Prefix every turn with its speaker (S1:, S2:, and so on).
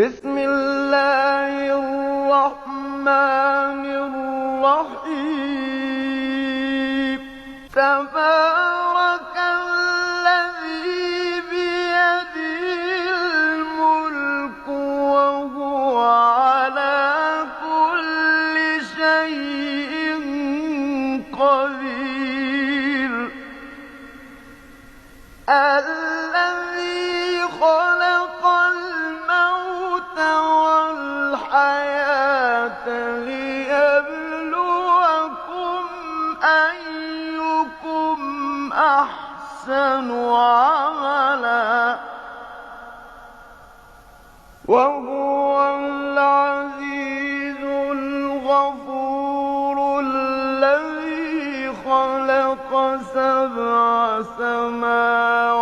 S1: بسم الله الرحمن الرحيم تبارك الذي بيده الملك وهو على كل شيء قدير الذي خلق الموت والحياة ليبلوكم أيكم أحسن عملا وهو العزيز الغفور الذي خلق 7 سماوات